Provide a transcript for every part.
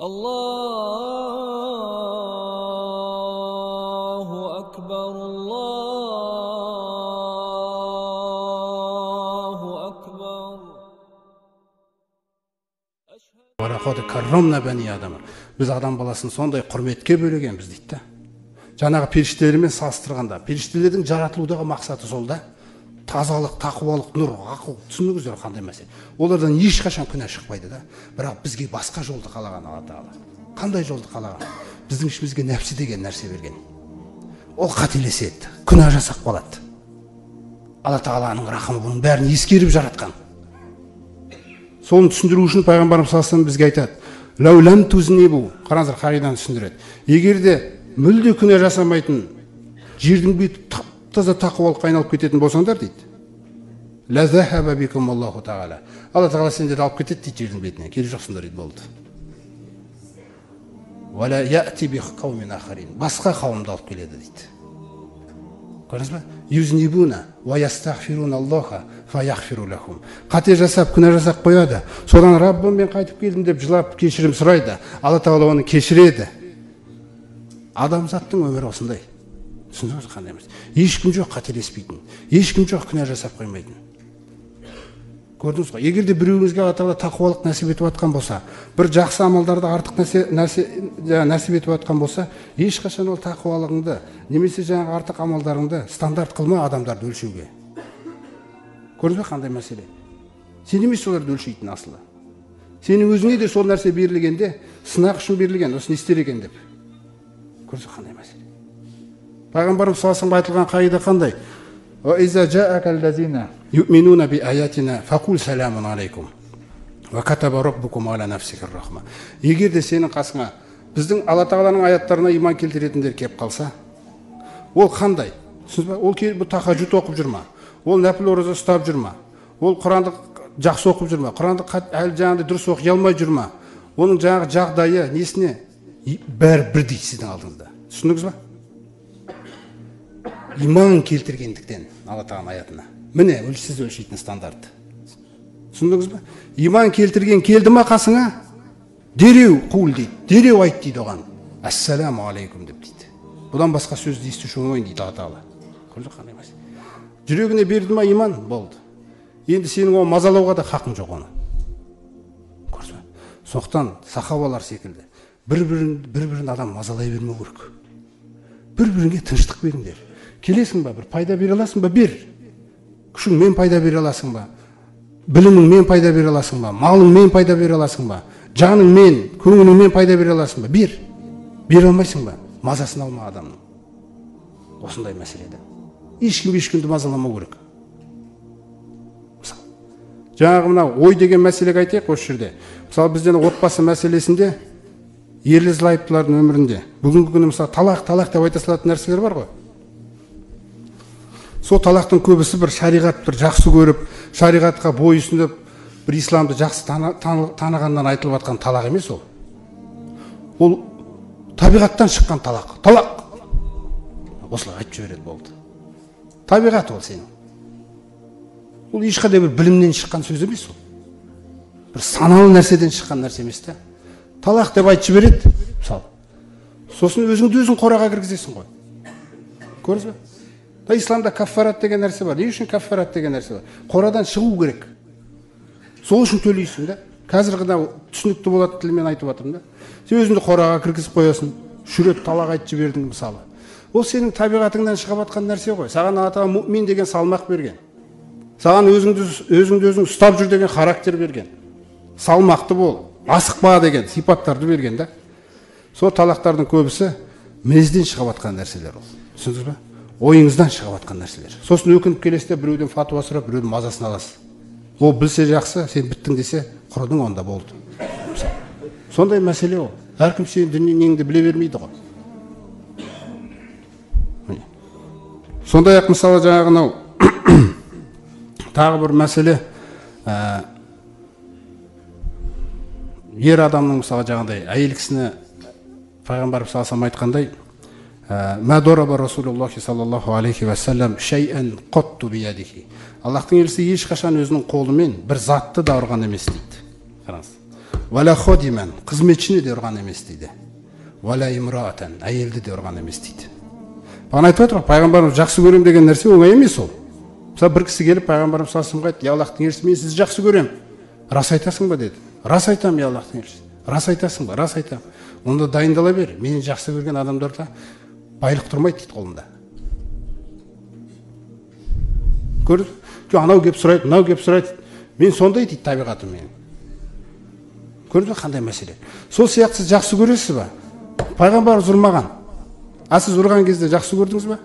Allahu akbar, Allahu akbar. Валақад каррамна бани адама. Біз адам баласын сондай құрметке бөлегенбіз дейді да. Жаңағы періштелермен салыстырғанда, періштелердің жаратылудағы мақсаты сол да. Тазалық, тақуалық, нұр, ақыл, түсініңіздер қандай мәселе. Олардан ешқашан күнә шықпайды да. Бірақ бізге басқа жолды қалаған Алла Тағала. Қандай жолды қалаған? Біздің ішімізге нәпсі деген нәрсе берген. Ол қателеседі, күнә жасап қалады. Алла Тағаланың рахымы бұның бәрін ескеріп жаратқан. Соны түсіндіру үшін пайғамбарымыз саллаллаху алейхи бізге айтады: "Лаулам тузнибу", қараңыздар, қағиданы түсіндіреді. Егер де мүлде күнә жасамайтын жердің беті таза тақуалыққа айналып кететін болсаңдар дейді, "Ла захаба бикум Аллаху Тағала". Алла Тағала сендерді алып кетеді дейді жердің бетіне. Келе жоқсыңдар дейді, болды. "Вала яти би қаумин ахарин", басқа қауымды алып келеді дейді. Көрдіңіз бе? "Юзнибуна ва ястағфируна Аллаха фа яғфиру лахум". Қате жасап, күнә жасап қояды. Содан "Раббым, мен қайтып келдім" деп жылап кешірім сұрайды. Алла Тағала оны кешіреді. Адамзаттың өмірі осындай. Түсіндіңіз қандай емес? Ешкім жоқ қателеспейтін, ешкім жоқ күнә жасап қоймайтын. Көрдіңіз ғой? Егер де біреуіңізге Алла Тағала тақуалық нәсіп етіп жатқан болса, бір жақсы амалдарды артық нәсіп етіп жатқан болса, ешқашан ол тақуалығыңды, немесе жаңағы артық амалдарыңды стандарт қылма адамдарды өлшеуге. Көрдіңіз бе қандай мәселе? Сен емес соларды өлшейтін асылы. Сенің өзіңе де сол нәрсе берілгенде, сынақ үшін берілген, осыны істер екен деп. Көрдіңіз бе қандай мәселе? Пайғамбарымыз саллаллаху алейхи айтылған қағида қандай? "Иза жаакаллазина юъминуна би аятина фақул саламун алейкум ва катаба раббукум ала нафсихир рахма". Егер де сенің қасыңа біздің Алла Тағаланың аяттарына иман келтіретіндер келіп қалса, ол қандай? Түсінсіз бе? Ол бұл тахаджуд оқып жүр ма? Ол нәпіл ораза ұстап жүр ма? Ол Құранды жақсы оқып жүр ма? Құранды әлі жаңағыдай дұрыс оқи алмай жүр ма? Оның жаңағы жағдайы несіне? Бәрі бірдей сіздің алдыңызда. Түсіндіңіз ба? Иман келтіргендіктен Алла Тағаланың аятына. Міне, сіз өлшейтін стандарт. Түсіндіңіз бе? Иман келтірген келді ма қасыңа? Дереу қул дейді, дереу айт дейді оған. "Ассаламу алейкум" деп дейді. Бұдан басқа сөзді естуші оңайын дейді Алла Тағала. Көрдіңіз қандай мәселе? Жүрегіне берді ма иман? Болды. Енді сенің оны мазалауға да хақың жоқ оны. Көрдіңіз бе? Сондықтан сахабалар секілді бір-бірін адам мазалай бермеу керек. Бір-біріңе тыныштық беріңдер. Келесің ба, бір пайда бере аласың ба? Бер. Күшіңмен пайда бере аласың ба? Біліміңмен пайда бере аласың ба? Малыңмен пайда бере аласың ба? Жаныңмен, көңіліңмен пайда бере аласың ба? Бер. Бере алмайсың ба? Мазасын алма адамның. Осындай мәселеде. Ешкімді мазаламау керек. Мысалы, жаңағы мына ой деген мәселеге айтайық осы жерде. Мысалы, бізден отбасы мәселесінде ерлі-зайыптылардың өмірінде бүгінгі күні мысалы талақ деп айта салатын нәрселер бар ғой. Сол талақтың көбісі бір шариғат бір жақсы көріп, шариғатқа бойұсынып, бір исламды жақсы танығаннан айтылып жатқан талақ емес ол. Ол табиғаттан шыққан талақ. Талақ. Осылай айтып жібереді, болды. Табиғат ол сенің. Ол ешқандай бір білімнен шыққан сөз емес ол. Бір саналы нәрседен шыққан нәрсе емес та. Талақ деп айтып жібереді, мысалы. Сосын өзің қораға кіргізесің ғой. Көрдіңіз бе? Исламда каффарат деген нәрсе бар. Не үшін каффарат деген нәрсе бар? Қорадан шығу керек. Сол үшін төлейсің да. Қазір ғана түсінікті болады тілмен айтып жатырмын да. Сен өзіңді қораға кіргізіп қоясың, жүрет талақ айтып жібердің мысалы. Ол сенің табиғатыңнан шығып жатқан нәрсе ғой. Саған Алла Тағала муъмин деген салмақ берген. Саған өзіңді ұстап жүр деген характер берген. Салмақты бол, асықпа деген сипаттарды берген да. Сол талақтардың көбісі мінезден шығып жатқан нәрселер ол. Түсіндіңіз бе? Ойыңыздан шығып жатқан нәрселер. Сосын өкініп келесте біреуден фатуа сұрап, біреудің мазасын аласыз. Ол білсе жақсы, сен біттің десе, құрыдың, онда болды. Сондай мәселе ол. Әркім сенің дүниеңді біле бермейді ғой. Сондай-ақ мысалы жаңағы тағы бір мәселе, ер адамның мысалы жаңағыдай әйел кісіні пайғамбар саллаллаху айтқандай, "Ма дораба Расулуллахи саллаллаху алейхи ва саллям шай'ан қатту биядихи". Аллахтың елшісі ешқашан өзінің қолымен бір затты да ұрған емес дейді. Қараңыз. Вала ходимен, қызметшіні де ұрған емес дейді. Вала имраатан, әйелді де ұрған емес дейді. Бағана айтып отыр, пайғамбарымыз жақсы көрем деген нәрсе оңай емес ол. Мысалы бір кісі келіп пайғамбарымыз салсым қайтты, я Аллахтың елшісі, мен сізді жақсы көрем. Рас айтасың ба деді. Рас айтам, я Аллахтың елшісі. Рас айтасың ба? Рас айтам. Онда дайындала бер. Мені жақсы көрген адамдарда байлық тұрмайды дейді қолында. Көрді? Анау кеп сұрайды, мынау кеп сұрайды. Мен сондай дейді табиғатым менің. Көрді қандай мәселе? Сол сияқты сіз жақсы көресіз ба? Пайғамбар ұрмаған. Сіз ұрған кезде жақсы көрдіңіз ба?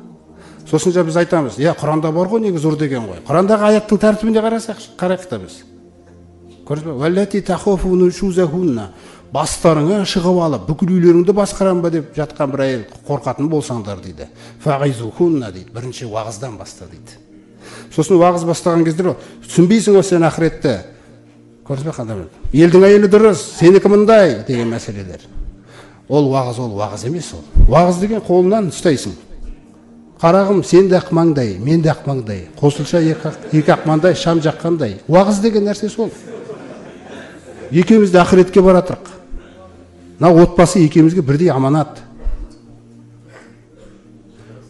Сосын біз айтамыз, Құранда бар ғой негізі ұр деген ғой. Құрандағы аяттың тәртібіне қарайық та біз. Көрдіңіз ба? Валлати тахофуну шузахунна. Бастарыңа шығып алып, бүкіл үйлеріңді басқарам ба деп жатқан бір әйел қорқатын болсаңдар дейді. Фағизухунна дейді. Бірінші уағыздан баста дейді. Сосын уағыз бастаған кезде түсінбейсің ғой сен ақыретті. Көрдіңіз ба қандай? Елдің әйелі дұрыс, сенікі мындай деген мәселелер. Ол уағыз емес ол. Уағыз деген қолынан ұстайсың. Қарағым, сен де ақмаңдай, мен де ақмаңдай, қосылша екі ақмаңдай, шам жаққандай. Уағыз деген нәрсе сол. Екеуміз де ақыретке баратырық. Отбасы екеумізге бірдей аманат.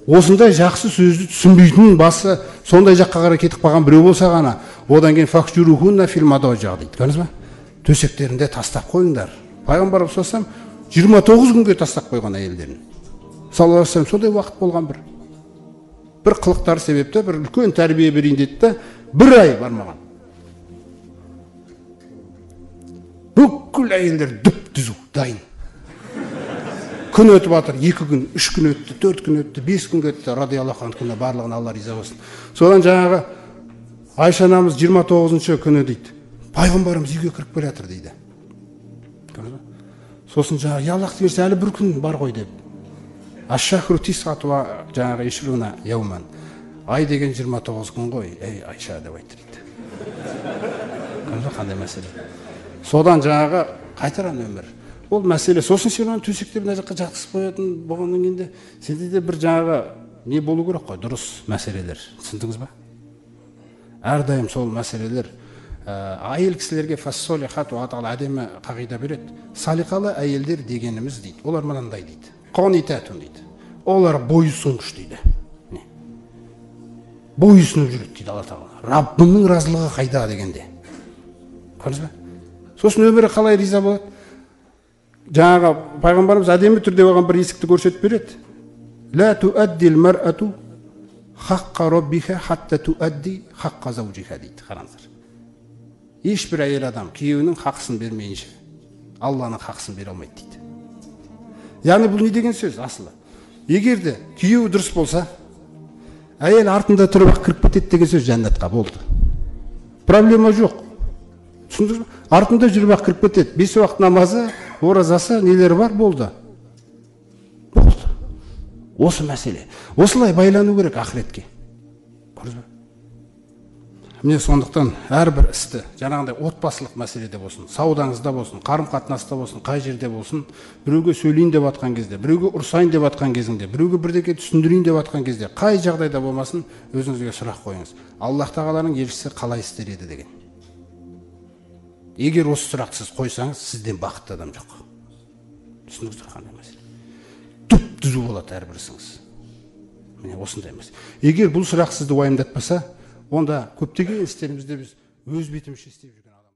Осындай жақсы сөзді түсінбейтін басы сондай жаққа қарай кетіп қалған біреу болса ғана, одан кейін фахшурухунна фил мадажа дейді. Көрдіңіз ба? Төсектерінде тастап қойыңдар. Пайғамбар салсам 29 күнге тастап қойған әйелдерін. Саллаллаху алейхи вассалам сондай уақыт болған бір қылықтар себепті бір үлкен тәрбие берейін деді да, бір ай бармаған. Бүкіл әйелдер дүп-түзу дайын. Күн өтіп жатыр, 2 күн, 3 күн өтті, 4 күн өтті, 5 күн өтті, радиаллаху анху, барлығына Алла риза болсын. Содан жаңағы Айша анамыз 29-шы күні дейді, пайғамбарымыз үйге кіріп келе жатыр дейді. Сосын жаңағы Аллах дегенше әлі бір күн бар ғой деп. Аш-шахру тисатуа жаңағы ишруна яуман. Ай деген 29 күн ғой, ей Айша деп айтты дейді. Қандай мәселе. Содан жаңағы қайтаран өмір. Ол мәселе. Сосын сен оны төсекте мына жаққа жатқызып қоятын болғаннан кейін сенде де бір жаңағы не болу керек қой, дұрыс мәселелер. Түсіндіңіз ба? Әрдайым сол мәселелер. Әйел кісілерге фассолихат уатал әдемі қағида береді. Салиқалы әйелдер дегеніміз дейді. Олар мынандай дейді. Қонитатун дейді. Олар бойұсынғыш дейді. Бойұсынып жүреді дейді Алла тағала. Раббымның разылығы қайда дегенде. Көрдіңіз ба? Сосын өмірі қалай риза болады? Жаңағы пайғамбарымыз әдемі түрде оған бір есікті көрсетіп береді. Ла туаддил мар'ату хаққа раббиха хатта туадди хаққа заужиха дейді. Қараңыздар. Ешбір әйел адам күйеуінің хақысын бермейінше Алланың хақысын бере алмайды дейді. Яғни бұл не деген сөз асылы? Егер де күйеуі дұрыс болса, әйел артында тұрып кіріп кетеді деген сөз жәннатқа болды. Проблема жоқ. Түсіндіңіз бе? Артында жүріп кіріп кетеді. 5 уақыт намазы, оразасы, нелері бар болды. Болды. Осы мәселе. Осылай байлану керек ақыретке. Көрдіңіз бе? Міне сондықтан әрбір істі, жаңағындай отбасылық мәселеде болсын, саудаңызда болсын, қарым-қатынаста болсын, қай жерде болсын, біреуге сөйлейін деп жатқан кезде, біреуге ұрсайын деп жатқан кезіңде, біреуге бірдеңе түсіндірейін деп жатқан кезде, қай жағдайда болмасын, өзіңізге сұрақ қойыңыз. Аллах тағаланың елшісі қалай істер еді деген. Егер осы сұрақты сіз қойсаңыз, сізден бақытты адам жоқ. Түсіндіңіздер қандай мәселе? Түп-түзу болады әрбір ісіңіз. Міне осындай мәселе. Егер бұл сұрақ сізді уайымдатпаса, онда көптеген істерімізде біз өз бетімізше істеп жүрміз.